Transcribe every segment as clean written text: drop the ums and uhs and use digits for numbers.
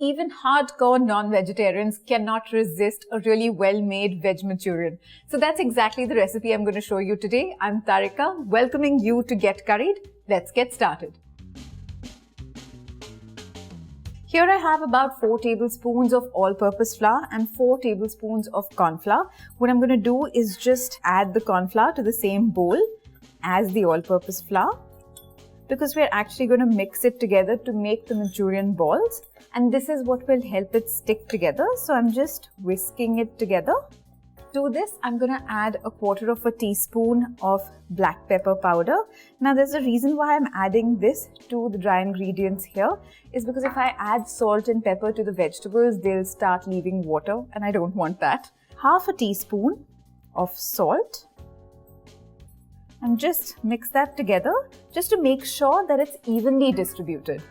Even hardcore non-vegetarians cannot resist a really well-made veg Manchurian. So that's exactly the recipe I'm going to show you today. I'm Tarika, welcoming you to Get Curried. Let's get started. Here I have about 4 tablespoons of all-purpose flour and 4 tablespoons of corn flour. What I'm going to do is just add the corn flour to the same bowl as the all-purpose flour, because we're actually going to mix it together to make the Manchurian balls, and this is what will help it stick together. So I'm just whisking it together. To this, I'm going to add 1/4 teaspoon of black pepper powder. Now there's a reason why I'm adding this to the dry ingredients here, is because if I add salt and pepper to the vegetables, they'll start leaving water and I don't want that. 1/2 teaspoon of salt. And just mix that together just to make sure that it's evenly distributed.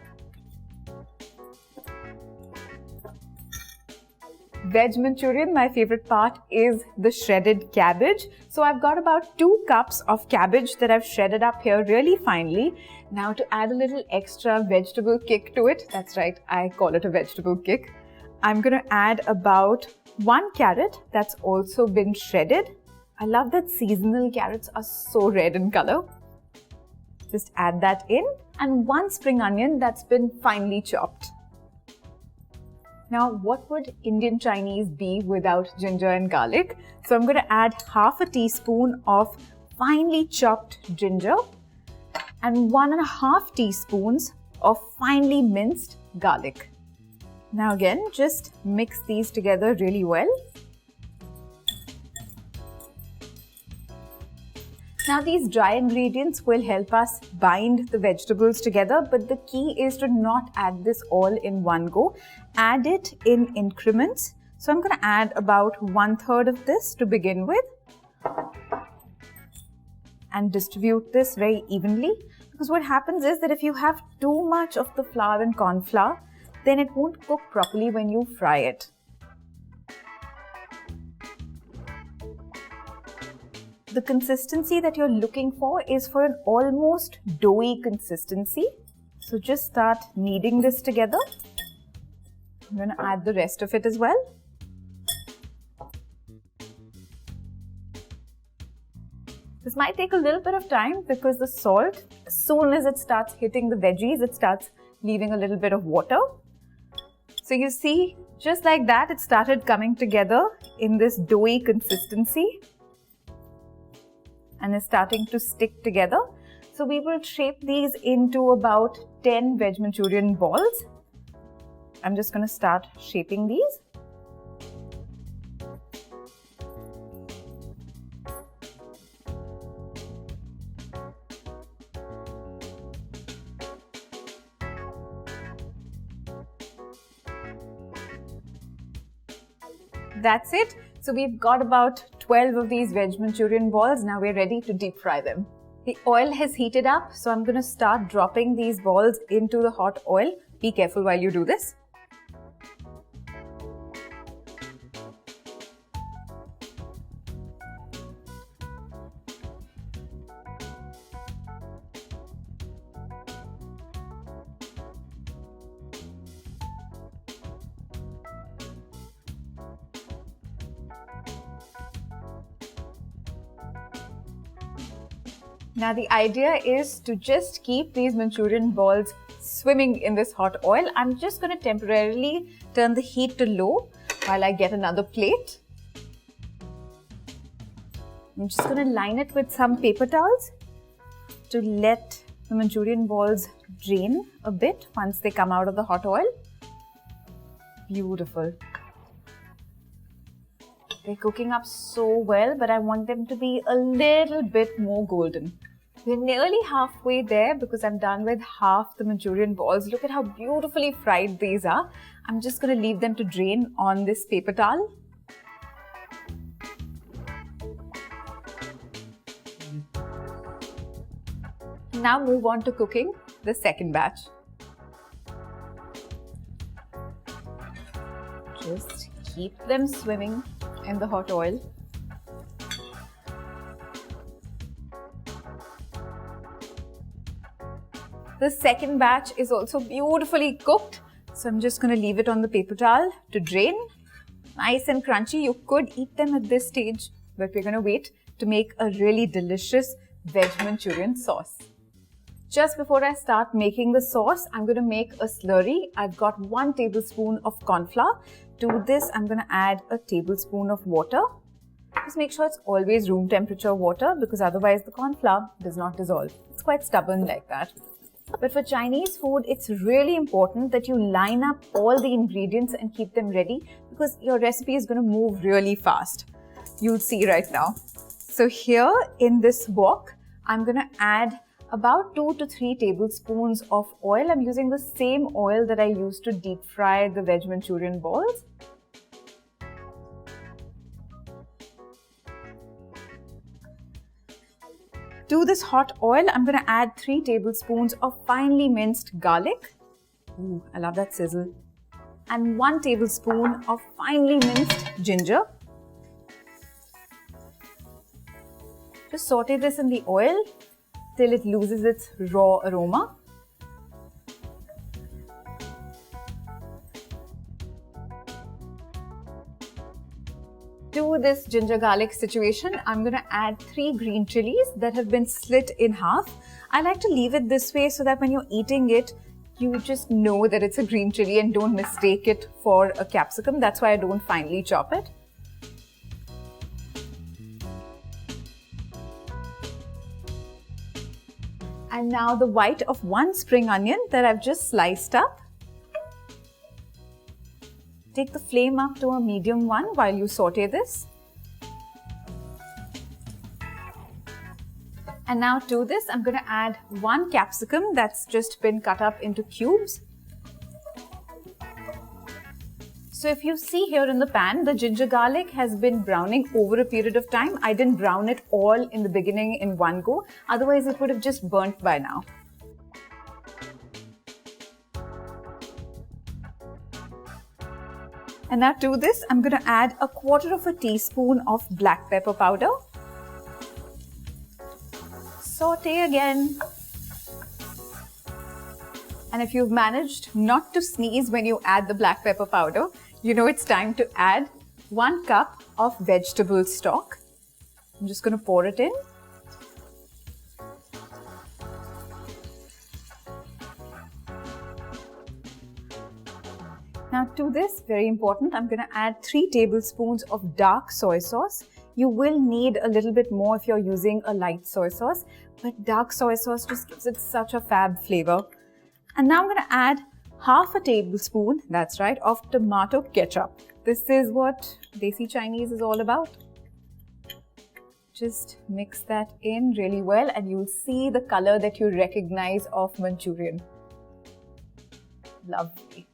Veg Manchurian, my favorite part is the shredded cabbage. So I've got about 2 cups of cabbage that I've shredded up here really finely. Now to add a little extra vegetable kick to it, that's right, I call it a vegetable kick, I'm going to add about 1 carrot that's also been shredded. I love that seasonal carrots are so red in color. Just add that in, and 1 spring onion that's been finely chopped. Now, what would Indian Chinese be without ginger and garlic? So I'm going to add 1/2 teaspoon of finely chopped ginger and 1.5 teaspoons of finely minced garlic. Now again, just mix these together really well. Now these dry ingredients will help us bind the vegetables together, but the key is to not add this all in one go. Add it in increments. So I'm going to add about 1/3 of this to begin with and distribute this very evenly, because what happens is that if you have too much of the flour and corn flour, then it won't cook properly when you fry it. The consistency that you're looking for is for an almost doughy consistency. So just start kneading this together. I'm going to add the rest of it as well. This might take a little bit of time because the salt, as soon as it starts hitting the veggies, it starts leaving a little bit of water. So you see, just like that, it started coming together in this doughy consistency and is starting to stick together. So we will shape these into about 10 Veg Manchurian balls. I'm just going to start shaping these. That's it. So we've got about 12 of these Veg Manchurian balls. Now we're ready to deep fry them. The oil has heated up, so I'm going to start dropping these balls into the hot oil. Be careful while you do this. Now the idea is to just keep these Manchurian balls swimming in this hot oil. I'm just going to temporarily turn the heat to low while I get another plate. I'm just going to line it with some paper towels to let the Manchurian balls drain a bit once they come out of the hot oil. Beautiful. They're cooking up so well, but I want them to be a little bit more golden. We're nearly halfway there because I'm done with half the Manchurian balls. Look at how beautifully fried these are. I'm just going to leave them to drain on this paper towel. Now move on to cooking the second batch. Just keep them swimming in the hot oil. The second batch is also beautifully cooked. So I'm just going to leave it on the paper towel to drain. Nice and crunchy. You could eat them at this stage, but we're going to wait to make a really delicious veg Manchurian sauce. Just before I start making the sauce, I'm going to make a slurry. I've got 1 tablespoon of corn flour. To this, I'm going to add a tablespoon of water. Just make sure it's always room temperature water because otherwise the corn flour does not dissolve. It's quite stubborn like that. But for Chinese food, it's really important that you line up all the ingredients and keep them ready because your recipe is going to move really fast. You'll see right now. So here in this wok, I'm going to add about 2 to 3 tablespoons of oil. I'm using the same oil that I used to deep fry the veg Manchurian balls. To this hot oil, I'm going to add 3 tablespoons of finely minced garlic. Ooh, I love that sizzle. And 1 tablespoon of finely minced ginger. Just saute this in the oil till it loses its raw aroma. To this ginger garlic situation, I'm going to add 3 green chilies that have been slit in half. I like to leave it this way so that when you're eating it, you just know that it's a green chili and don't mistake it for a capsicum. That's why I don't finely chop it. And now the white of 1 spring onion that I've just sliced up. Take the flame up to a medium one while you saute this. And now to this, I'm going to add 1 capsicum that's just been cut up into cubes. So if you see here in the pan, the ginger garlic has been browning over a period of time. I didn't brown it all in the beginning in one go. Otherwise, it would have just burnt by now. And now to this, I'm going to add a 1/4 teaspoon of black pepper powder. Saute again. And if you've managed not to sneeze when you add the black pepper powder, you know it's time to add 1 cup of vegetable stock. I'm just going to pour it in. Now to this, very important, I'm going to add 3 tablespoons of dark soy sauce. You will need a little bit more if you're using a light soy sauce, but dark soy sauce just gives it such a fab flavor. And now I'm going to add 1/2 tablespoon, that's right, of tomato ketchup. This is what Desi Chinese is all about. Just mix that in really well and you'll see the color that you recognize of Manchurian. Lovely.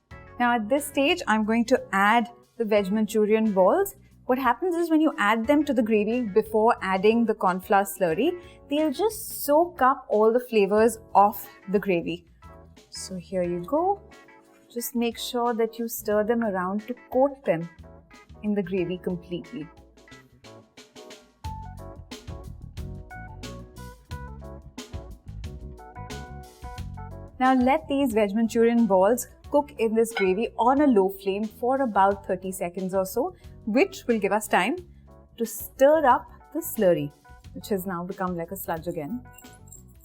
Now at this stage, I'm going to add the veg Manchurian balls. What happens is when you add them to the gravy before adding the corn flour slurry, they'll just soak up all the flavors of the gravy. So here you go. Just make sure that you stir them around to coat them in the gravy completely. Now let these veg Manchurian balls cook in this gravy on a low flame for about 30 seconds or so, which will give us time to stir up the slurry, which has now become like a sludge again.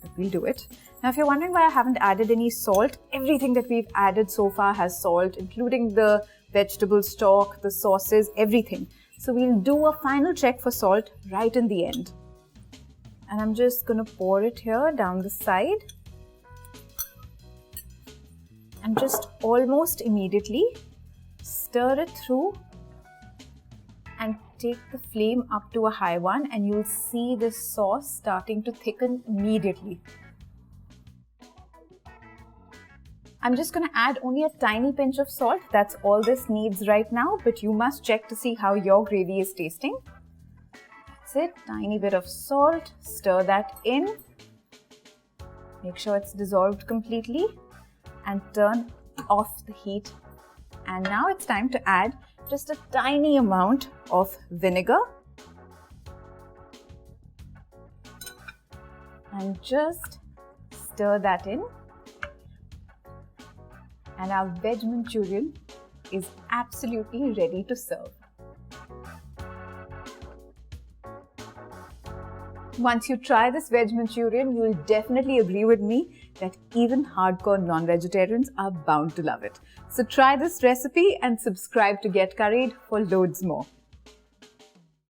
But we'll do it. Now, if you're wondering why I haven't added any salt, everything that we've added so far has salt, including the vegetable stock, the sauces, everything. So we'll do a final check for salt right in the end. And I'm just going to pour it here down the side. And just almost immediately stir it through and take the flame up to a high one and you'll see this sauce starting to thicken immediately. I'm just going to add only a tiny pinch of salt. That's all this needs right now, but you must check to see how your gravy is tasting. That's it, tiny bit of salt, stir that in. Make sure it's dissolved completely. And turn off the heat. And now it's time to add just a tiny amount of vinegar. And just stir that in. and our Veg Manchurian is absolutely ready to serve. Once you try this Veg Manchurian, you will definitely agree with me that even hardcore non-vegetarians are bound to love it. So try this recipe and subscribe to Get Curried for loads more.